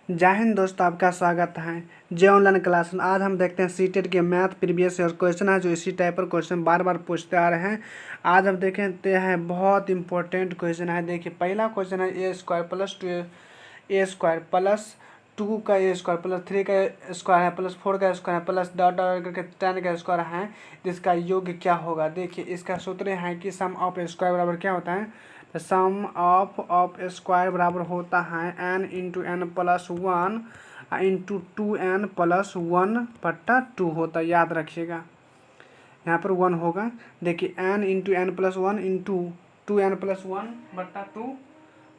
जय हिंद दोस्तों, आपका स्वागत है जय ऑनलाइन क्लास में। आज हम देखते हैं सीटेट के मैथ प्रीवियस ईयर क्वेश्चन है जो इसी टाइप पर क्वेश्चन बार बार पूछते आ रहे हैं। आज हम देखते हैं बहुत इंपॉर्टेंट क्वेश्चन है। देखिए पहला क्वेश्चन है ए स्क्वायर प्लस टू का ए स्क्वायर प्लस 3 का स्क्वायर है प्लस 4 का स्क्वायर है प्लस डॉट डॉट करके 10 का स्क्वायर है, जिसका योग क्या होगा। देखिए इसका सूत्र है कि सम ऑफ स्क्वायर बराबर क्या होता है, तो सम ऑफ स्क्वायर बराबर होता है n into n plus one into 2n plus 1/2 होता है, याद रखिएगा। यहाँ पर 1 होगा। देखिए n into n plus 1 into 2n plus 1/2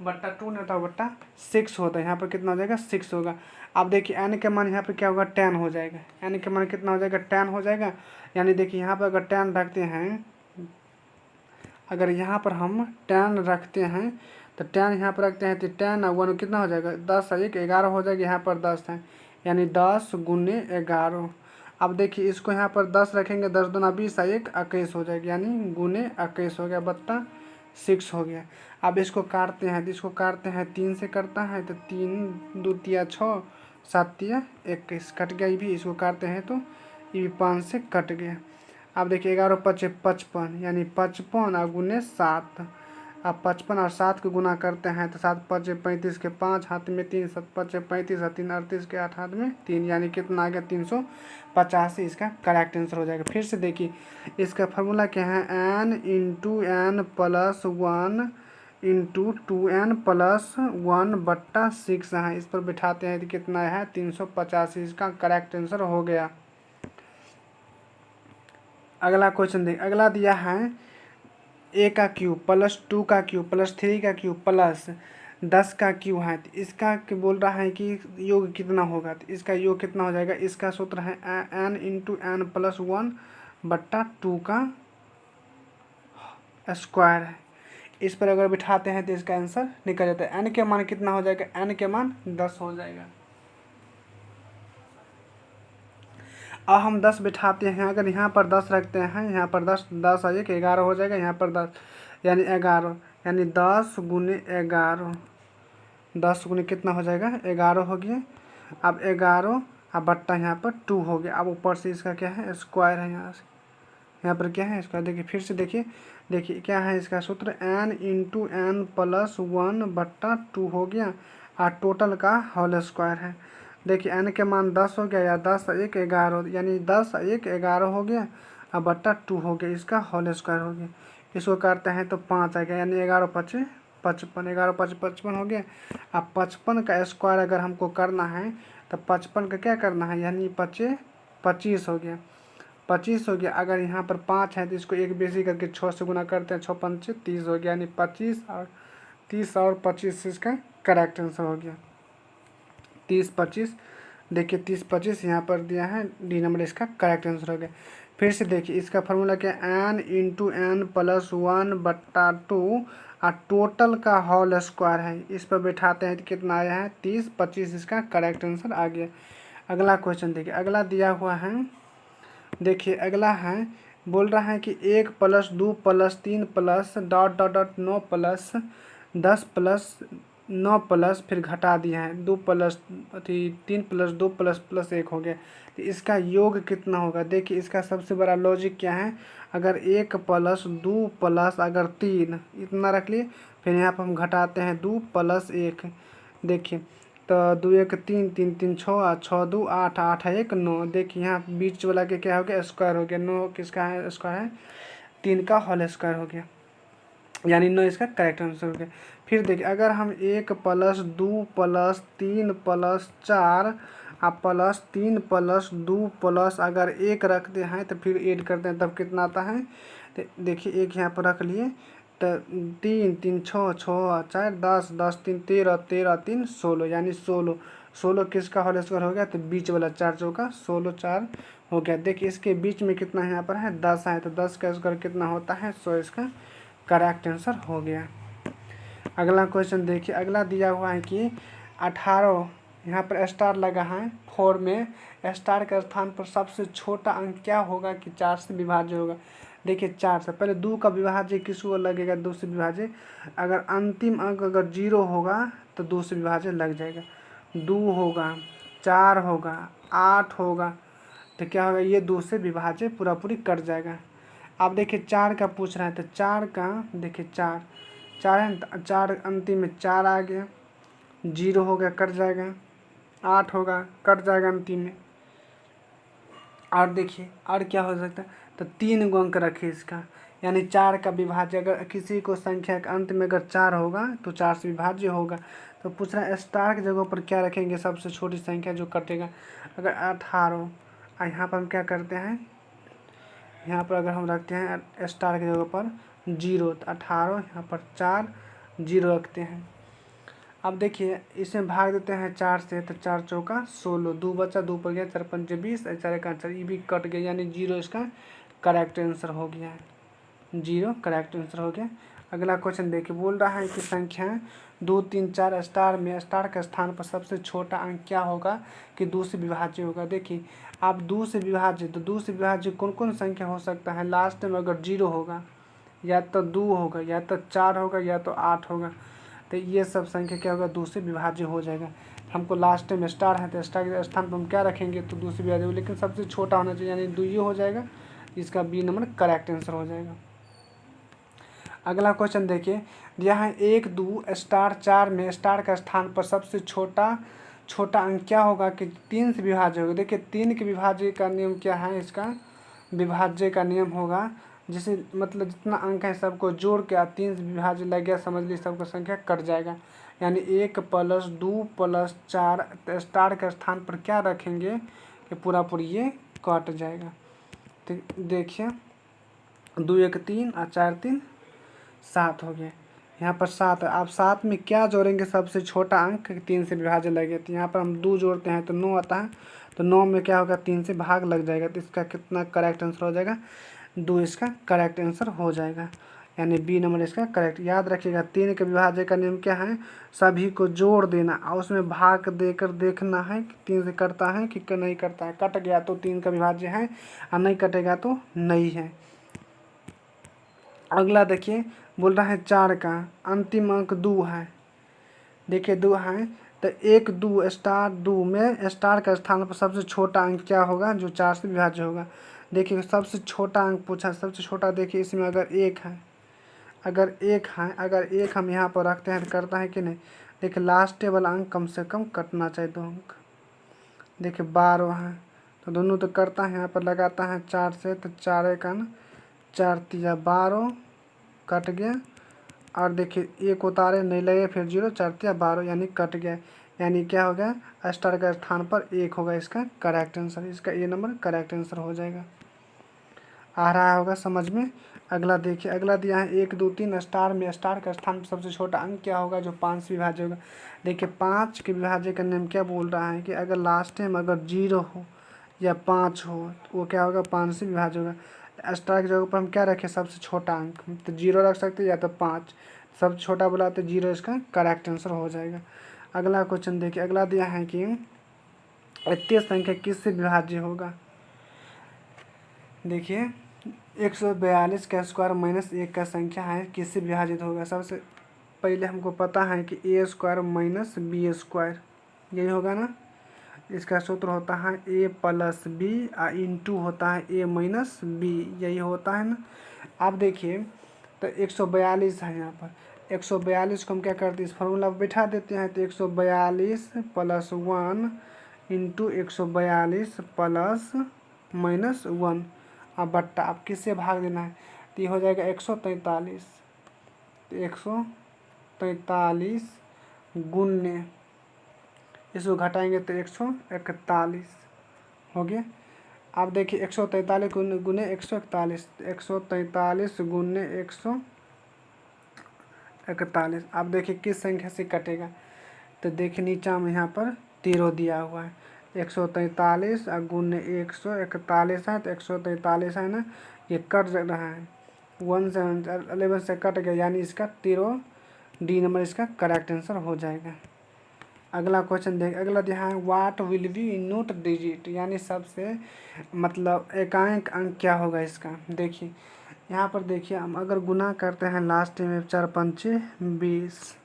नहीं होता बट्टा 6 होता है। यहाँ पर कितना हो जाएगा, 6 होगा। अब देखिए n के मान यहाँ पर क्या होगा, 10 हो जाएगा। n के मान कितना हो जाएगा, 10 हो जाएगा। यानी देखिए यहाँ पर अगर 10 रखते हैं, अगर यहाँ पर हम 10 रखते हैं तो 10 यहाँ पर रखते हैं तो 10 और 1 कितना हो जाएगा, 10 और 1 11 हो जाएगा। यहाँ पर 10 है यानी 10 गुने 11। अब देखिए इसको यहाँ पर 10 रखेंगे, 10 दूना 20 और 1 21 हो जाएगा, यानी गुने 21 हो गया बट्टा 6 हो गया। अब इसको काटते हैं तो इसको काटते हैं 3 से करता है तो 3 2 तिया 6 7 तिया 21 कट गया। ये भी इसको काटते हैं तो ये भी 5 से कट गया। अब देखिए 11 5 55 यानी 55 और गुने 7। अब 55 और 7 को गुना करते हैं तो 7 5 35 के 5 हाथ में 3 7 5 35 और 3 38 के 8 हाथ में 3, यानी कितना आ गया 385। इसका करेक्ट आंसर हो जाएगा। फिर से देखिए इसका फार्मूला क्या है, n into n plus 1 into 2n plus 1/6 है। इस पर बिठाते हैं तो कितना है 385। इसका करेक्ट आंसर हो गया। अगला क्वेश्चन देखिए, अगला दिया है ए का क्यूब प्लस 2 का क्यूब प्लस 3 का क्यूब प्लस 10 का क्यूब है। तो इसका बोल रहा है कि योग कितना होगा, तो इसका योग कितना हो जाएगा। इसका सूत्र है n इंटू एन प्लस 1/2 का स्क्वायर है। इस पर अगर बिठाते हैं तो इसका आंसर निकल जाता है। n के मान कितना हो जाएगा, n के मान 10 हो जाएगा। अब हम 10 बिठाते हैं, अगर यहाँ पर 10 रखते हैं, यहाँ पर 10 10 और 1 11 हो जाएगा। यहाँ पर 10 यानी 11 यानी 10 गुने 11, 10 गुने कितना हो जाएगा 11 हो गया। अब 11 अब बट्टा यहाँ पर 2 हो गया। अब ऊपर से इसका क्या है, स्क्वायर है। यहाँ पर क्या है स्क्वायर। देखिए फिर से देखिए क्या है इसका सूत्र, n इंटू एन प्लस 1/2 हो गया और टोटल का होल स्क्वायर है। देखिए n के मान 10 हो गया या 10 और 1 11, यानी 10 और 1 11 हो गया और बट्टा 2 हो गया, इसका होल स्क्वायर हो गया। इसको करते हैं तो 5 आ गया, यानी 11 5 55, 11 5 55 हो गया। अब 55 का स्क्वायर अगर हमको करना है तो 55 का क्या करना है, यानी 5 25 हो गया, 25 हो गया। अगर यहाँ पर 5 है तो इसको एक बेसी करके 6 से गुना करते हैं, 6 5 30 हो गया, यानी 25 और 30 और 25 इसका करेक्ट आंसर हो गया। 30 25 देखिए 30 25 यहाँ पर दिया है, डी नंबर इसका करेक्ट आंसर हो गया। फिर से देखिए इसका फार्मूला क्या है, n इंटू एन प्लस 1/2 और टोटल का होल स्क्वायर है। इस पर बैठाते हैं तो कितना आया है 30 25, इसका करेक्ट आंसर आ गया। अगला क्वेश्चन देखिए, अगला दिया हुआ है। देखिए अगला है, बोल रहा है कि 1 plus 2 plus 3 plus dot dot dot 9 plus 10 plus 9 plus फिर घटा दिया है 2 प्लस 3 प्लस 2 प्लस प्लस 1 हो गया। तो इसका योग कितना होगा। देखिए इसका सबसे बड़ा लॉजिक क्या है, अगर 1 प्लस 2 प्लस अगर 3 इतना रख लिए, फिर यहाँ पर हम घटाते हैं 2 प्लस 1। देखिए तो 2 1 3 3 3 6 6 2 8 8 1 9। देखिए यहाँ बीच वाला के क्या हो गया, स्क्वायर हो गया। 9 किसका है, स्क्वायर है 3 का होल स्क्वायर हो गया, यानी 9 इसका करेक्ट आंसर हो गया। फिर देखिए अगर हम 1 plus 2 plus 3 plus 4 plus 3 plus 2 plus अगर 1 रखते हैं तो फिर ऐड करते हैं तब कितना आता है। तो देखिए 1 यहाँ पर रख लिए तो 3 3 6 6 4 10 10 3 13 13 3 16, यानी 16 16 किसका होल स्क्वायर हो गया, तो बीच वाला 4 चौका 16 4 हो गया। देखिए इसके बीच में कितना यहाँ पर है 10 है, तो 10 का स्क्वायर कितना होता है 100, इसका करेक्ट आंसर हो गया। अगला क्वेश्चन देखिए, अगला दिया हुआ है कि 18 यहाँ पर स्टार लगा है 4 में, स्टार के स्थान पर सबसे छोटा अंक क्या होगा कि 4 से विभाज्य होगा। देखिए 4 से पहले 2 का विभाज्य किसको लगेगा, 2 से विभाज्य। अगर अंतिम अंक अगर 0 होगा तो 2 से विभाज्य लग जाएगा। 2 होगा, 4 होगा, 8 होगा, तो क्या होगा, ये 2 से विभाज्य पूरा पूरी कट जाएगा। अब देखिए 4 का पूछ रहा है, तो 4 का देखिए 4 4 है, 4 अंतिम में 4 आ गया, 0 हो गया कट जाएगा, 8 होगा कट जाएगा अंतिम में। और देखिए और क्या हो सकता है, तो 3 गो अंक रखिए इसका, यानी 4 का विभाज्य, अगर किसी को संख्या के अंत में अगर 4 होगा तो 4 से विभाज्य होगा। तो पूछ रहा है स्टार की जगह पर क्या रखेंगे, सबसे छोटी संख्या जो कटेगा। अगर 18, यहाँ पर हम क्या करते हैं, यहाँ पर अगर हम रखते हैं स्टार की जगह पर 0, तो 18, यहाँ पर 4 0 रखते हैं। अब देखिए इसमें भाग देते हैं 4 से, तो 4 चौका 16, 2 बचा, 2 पर गया, 4 पंचे 20, 4 का 4, ये भी कट गया, यानी 0 इसका करेक्ट आंसर हो गया है, 0 करेक्ट आंसर हो गया। अगला क्वेश्चन देखिए, बोल रहा है कि संख्या 2 3 4 स्टार में स्टार के स्थान पर सबसे छोटा अंक क्या होगा कि 2 से विभाज्य होगा। देखिए आप 2 से विभाज्य, तो 2 से विभाज्य कौन कौन संख्या हो सकता है, लास्ट में अगर 0 होगा, या तो 2 होगा, या तो 4 होगा, या तो 8 होगा, तो ये सब संख्या क्या होगा, 2 से विभाज्य हो जाएगा। हमको लास्ट में स्टार है, तो स्टार के स्थान पर हम क्या रखेंगे, तो 2 से विभाज्य, लेकिन सबसे छोटा होना चाहिए, यानी 2 ये हो जाएगा, इसका बी नंबर करेक्ट आंसर हो जाएगा। अगला क्वेश्चन देखिए, दिया है 1 2 स्टार 4 में स्टार का स्थान पर सबसे छोटा अंक क्या होगा कि 3 से विभाज्य होगा। देखिए 3 के विभाज्य का नियम क्या है, इसका विभाज्य का नियम होगा, जिसे मतलब जितना अंक है सबको जोड़ के 3 से विभाज्य लग गया, समझ लीजिए सबका संख्या कट जाएगा, यानी 1 + 2 + 4 स्टार के स्थान पर क्या रखेंगे कि पूरा पूरी ये कट जाएगा। तो देखिए 2 1 3 और 4 3 7 हो गया, यहाँ पर 7 है। आप 7 में क्या जोड़ेंगे, सबसे छोटा अंक 3 से विभाज्य लगे, तो यहाँ पर हम 2 जोड़ते हैं तो 9 आता है, तो 9 में क्या होगा, 3 से भाग लग जाएगा, तो इसका कितना करेक्ट आंसर हो जाएगा, 2 इसका करेक्ट आंसर हो जाएगा, यानी बी नंबर इसका करेक्ट। याद रखिएगा 3 के विभाज्य का नियम क्या है, सभी को जोड़ देना और उसमें भाग देकर देखना है कि 3 से करता है कि नहीं करता है, कट गया तो 3 का विभाज्य है और नहीं कटेगा तो नहीं है। अगला देखिए, बोल रहा है 4 का अंतिम अंक 2 है, देखिए 2 है, तो 1 2 स्टार 2 में स्टार का स्थान पर सबसे छोटा अंक क्या होगा जो 4 से विभाज्य होगा। देखिए सबसे छोटा अंक पूछा, सबसे छोटा देखिए इसमें अगर 1 है, अगर एक हम यहाँ पर रखते हैं तो करता है कि नहीं। देखिए लास्ट वाला अंक कम से कम कटना चाहिए 2 अंक, देखिए 12 है, तो दोनों तो करता है, यहाँ पर लगाता है 4 से, तो 4 1 है ना, 4 3 12 कट गया, और देखिए एक उतारे नहीं लगे, फिर 0 4 3 12, यानी कट गया, यानी क्या हो गया, स्टार के स्थान पर 1 होगा इसका करेक्ट आंसर, इसका ए नंबर करेक्ट आंसर हो जाएगा। आ रहा होगा समझ में। अगला देखिए, अगला दिया है 1 2 3 स्टार में स्टार का स्थान पर सबसे छोटा अंक क्या होगा जो 5 से विभाज्य होगा। देखिए 5 के विभाज्य का नियम क्या बोल रहा है कि अगर लास्ट टाइम अगर 0 हो या 5 हो तो वो क्या होगा, 5 से विभाज्य होगा। स्टार की जगह पर हम क्या रखें, सबसे छोटा अंक, तो 0 रख सकते हैं या तो 5, सबसे छोटा बोला तो 0 इसका करेक्ट आंसर हो जाएगा। अगला क्वेश्चन देखिए, अगला दिया है कि इतनी संख्या किससे विभाज्य होगा। देखिए 142 का स्क्वायर माइनस 1 का संख्या है किससे विभाजित होगा। सबसे पहले हमको पता है कि ए स्क्वायर माइनस बी स्क्वायर, यही होगा ना। इसका सूत्र होता है ए प्लस बी इंटू होता है ए माइनस बी, यही होता है ना। आप देखिए तो 142 है, यहाँ पर 142 को हम क्या करते हैं, इस फार्मूला पर बैठा देते हैं, तो 142 + 1 इंटू 142 प्लस माइनस 1, अब बट्टा, अब किससे भाग देना है, तो ये हो जाएगा 143, तो 143 गुन्ने, इसको घटाएंगे तो 141 हो गया। अब देखिए 143 गुने 141, 143 गुने 141, अब देखिए किस संख्या से कटेगा, तो देखिए नीचा में यहाँ पर 0 दिया हुआ है, 143 गुने 141 है, तो 143 है ना, ये कट रहा है 1 से 11 से कट गया, यानी इसका 0 डी नंबर इसका करेक्ट आंसर हो जाएगा। अगला क्वेश्चन देख, अगला दिया है what will be note digit, यानी सबसे मतलब एकांक अंक क्या होगा इसका। देखिए यहाँ पर देखिए हम अगर गुना करते हैं लास्ट में 4 पंचे 20,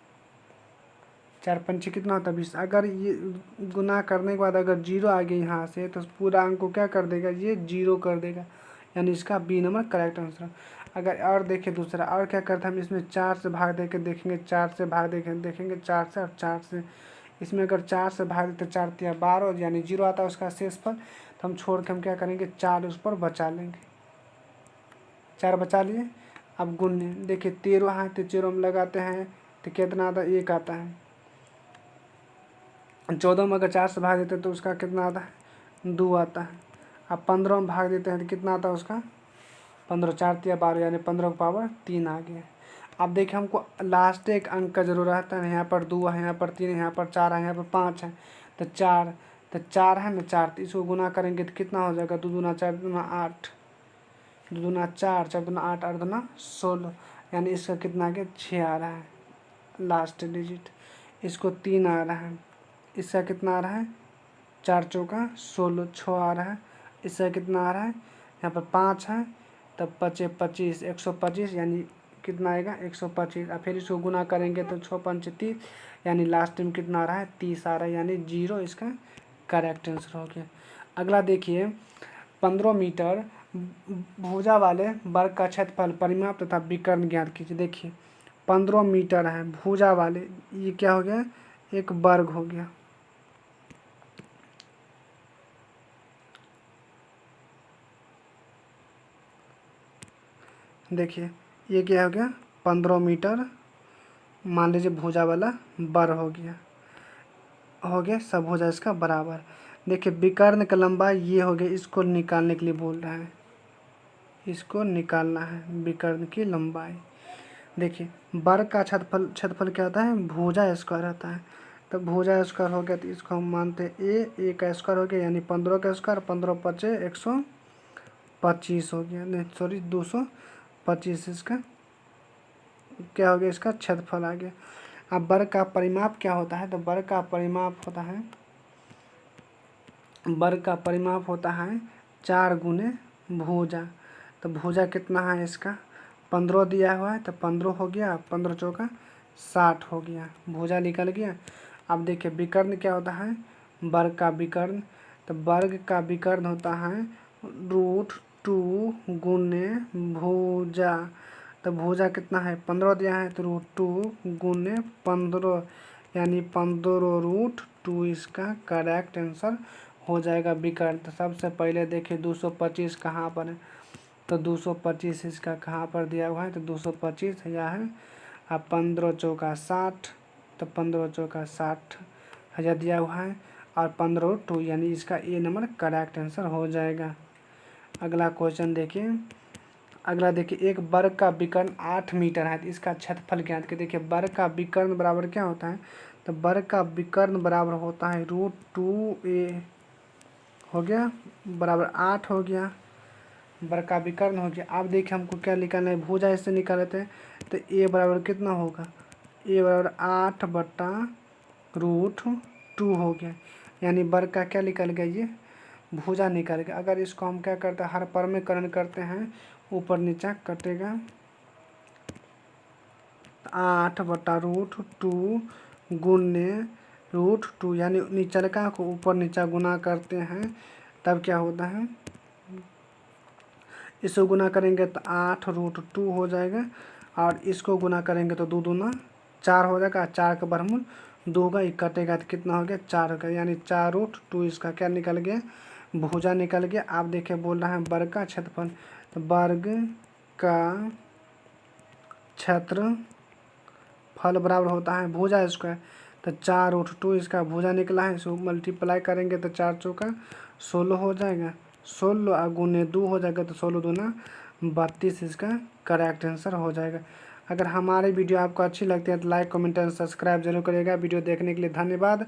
4 पंचे कितना होता है 20। अगर ये गुना करने के बाद अगर जीरो आ गया यहाँ से तो पूरा अंक को क्या कर देगा, ये जीरो कर देगा, यानी इसका बी नंबर करेक्ट आंसर। अगर और देखिए दूसरा, और क्या करते हैं हम इसमें 4 से भाग दे के देखेंगे, 4 से भाग देखेंगे 4 से, और 4 से इसमें अगर 4 से भाग देते 4 तिया 12 यानी जीरो आता है उसका शेष पर, तो हम छोड़ के हम क्या करेंगे 4 उस पर बचा लेंगे, 4 बचा लिए। अब गुन्ने देखिए 13 है तो 0 हम लगाते हैं तो कितना आता है 1 आता है। 14 में अगर 4 से भाग देते हैं तो उसका कितना आता है 2 आता है। अब 15 में भाग देते हैं तो कितना आता है उसका 15, 4 तिया 12 यानी 15 की पावर 3 आ गया। अब देखिए हमको लास्ट एक अंक का ज़रूरत है, यहाँ पर 2 है, यहाँ पर 3 है, यहाँ पर 4 है, यहाँ पर 5 है, तो 4 है ना 4, तो इसको गुना करेंगे तो कितना हो जाएगा 2 दूना 4 दूना 8, 2 दूना 4, 4 दूना 8, 8 दूना 16, यानी इसका कितना आ गया 6 आ रहा है लास्ट डिजिट। इसको 3 आ रहा है, इसका कितना आ रहा है 4 चौका 16, 6 आ रहा है, इसका कितना आ रहा है यहाँ पर 5 है, तब 5 25, 125 यानी कितना आएगा 125। और फिर इसको गुना करेंगे तो 6 पंच 30, यानी लास्ट में कितना आ रहा है 30 आ रहा है, यानी 0 इसका करेक्ट आंसर हो गया। अगला देखिए 15 मीटर भुजा वाले वर्ग का क्षेत्रफल परिमाप तथा विकर्ण ज्ञात कीजिए। देखिए 15 मीटर है भुजा वाले, ये क्या हो गया एक वर्ग हो गया। देखिए ये क्या हो गया 15 मीटर, मान लीजिए भुजा वाला बर हो गया सब भुजा इसका बराबर। देखिए विकर्ण का लंबाई ये हो गया, इसको निकालने के लिए बोल रहा है, इसको निकालना है विकर्ण की लंबाई। देखिए वर्ग का क्षेत्रफल क्या होता है भुजा स्क्वायर होता है, तो भुजा स्क्वायर हो गया तो इसको हम मानते हैं ए का स्क्वायर हो गया, यानी 15 का स्क्वायर, 15 पचे 125 हो गया, नहीं सॉरी 225, इसका क्या हो गया इसका क्षेत्रफल आ गया। अब वर्ग का परिमाप क्या होता है, तो वर्ग का परिमाप होता है 4 गुने भुजा। तो भुजा कितना है इसका 15 दिया हुआ है, तो 15 हो गया, 15 चौका 60 हो गया, भुजा निकल गया। अब देखिए विकर्ण क्या होता है वर्ग का विकर्ण, तो वर्ग का विकर्ण होता है √2 गुने भुजा। तो भुजा कितना है 15 दिया है, तो √2 गुने 15 यानी 15√2 इसका करेक्ट आंसर हो जाएगा विकर्ण। तो सबसे पहले देखिए 225 कहाँ पर है, तो 225 इसका कहाँ पर दिया हुआ है, तो 225 यह है। अब 15 चौका 60, तो 15 चौका 60 हजार दिया हुआ है, और 15√2 यानी इसका ए नंबर करेक्ट आंसर हो जाएगा। अगला क्वेश्चन देखिए, अगला देखिए एक वर्ग का विकर्ण 8 मीटर है, तो इसका क्षेत्रफल ज्ञात कीजिए। देखिए वर्ग का विकर्ण बराबर क्या होता है, तो वर्ग का विकर्ण बराबर होता है √2a हो गया बराबर 8 हो गया, वर्ग का विकर्ण हो गया। अब देखिए हमको क्या निकालना है भुजा, इससे निकाल लेते हैं, तो a बराबर कितना होगा, a बराबर 8/√2 हो गया, यानी वर्ग का क्या निकल गया ये भुजा निकल गया। अगर इसको हम क्या करते हैं हर परमेकरण करते हैं, ऊपर नीचा कटेगा, 8/√2 गुने √2 यानी नीचलका को ऊपर नीचा गुना करते हैं, तब क्या होता है इसको गुना करेंगे तो 8√2 हो जाएगा, और इसको गुना करेंगे तो 2 दूना 4 हो जाएगा, 4 का बरमूल 2 होगा, ये कटेगा तो कितना हो गया 4 हो गया, यानी 4√2 इसका क्या निकल गया भुजा निकल गया। आप देखिए बोल रहा है वर्ग का क्षेत्रफल, तो वर्ग का क्षेत्रफल बराबर होता है भुजा स्क्वायर, तो 4√2 इसका भुजा निकला है, इसको मल्टीप्लाई करेंगे तो 4 चौका 16 हो जाएगा, 16 गुने 2 हो जाएगा, तो 16 दूना 32 इसका करेक्ट आंसर हो जाएगा। अगर हमारी वीडियो आपको अच्छी लगती है तो लाइक कमेंट एंड सब्सक्राइब जरूर करिएगा। वीडियो देखने के लिए धन्यवाद।